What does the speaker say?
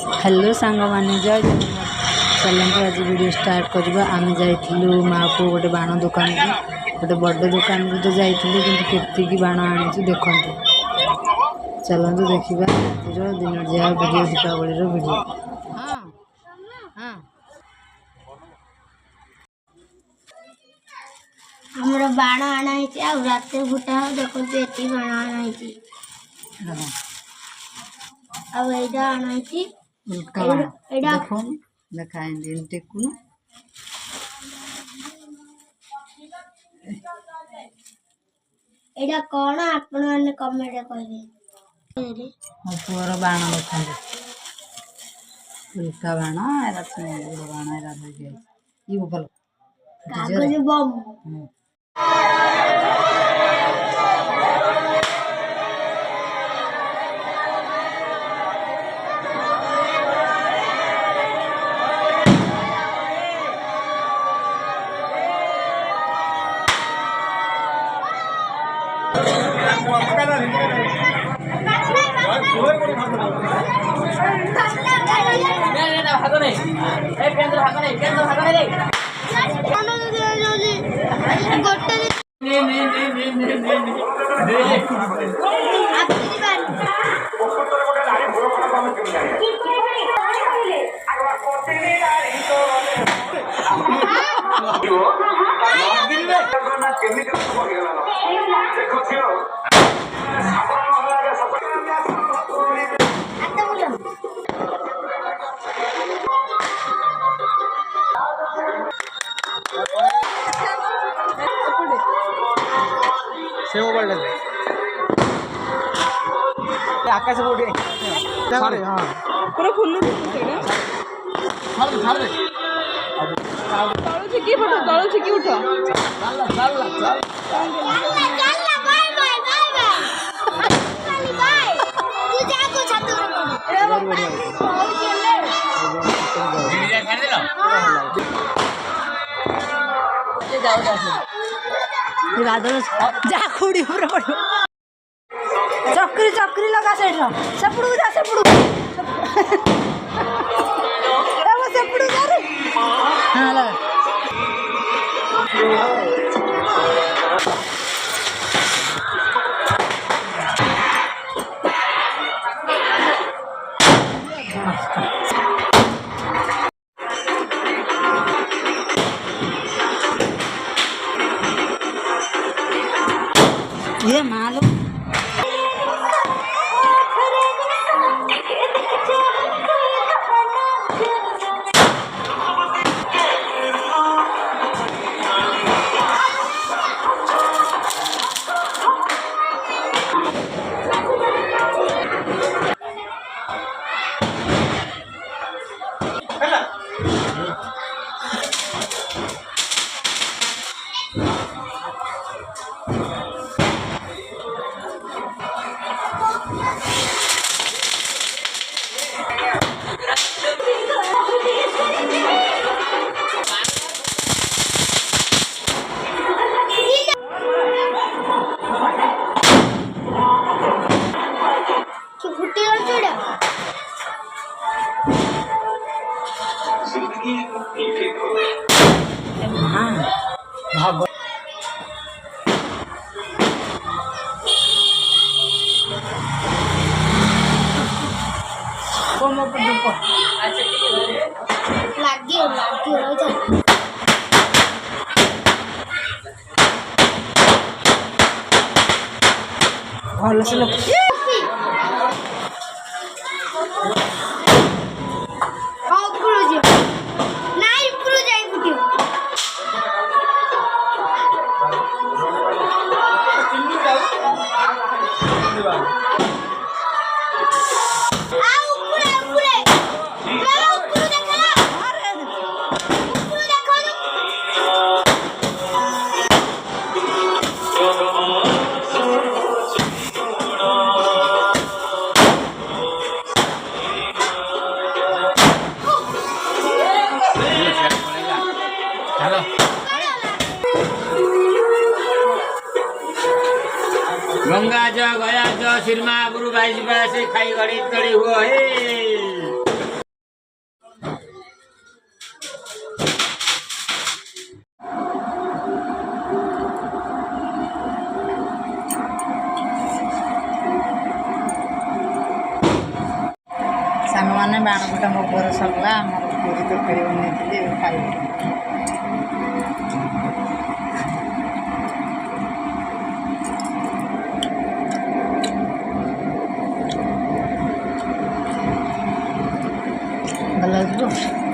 Hello सांग मैंने जय जगन्नाथ चलते आज वीडियो स्टार्ट करवा आम जाइलु माँ को गोटे बाण दुकान गोटे बड़ दुकान को तो जाइलु कि केतिकी बाण आनी देखु चलतु देखा आज दिन जा वीडियो दीपावली वीडियो हाँ हाँ हमर बाण आना है रात फुटा देखो ये बाण आना है अब एडा आना है देखो देखा टेकु एडा कौन आपण माने कमेंट करिवे मो पुअर बाण देखा उल्का बाण एरा बाण एरा ये बोल कागज बम से मोबाइल आकाश बोर्ड हाँ पूरा फुल छाड़ दे तळू छिकी फटो तळू छिकी उठो चल बाय बाय बाय तू जाको छातो बादल जा खुड़ी चक्री चक्री लगा सेपड़ू जा सेपड़ू सेपड़ू जा रे हाँ लगा ये मालूम भल से लोग गंगा जा गया जा सिरमा गुरु भाई से खाई गड़ी तड़ी हुआ है। ସାଙ୍ଗମାନେ ବାଣ ଫୁଟା ମୋ ପୁଅର ସରିଲା ଆମର ପୁରୀ ତରକାରୀ ବନେଇଥିଲି ଖାଇବୁ। ଭଲ ହେଇଯିବ।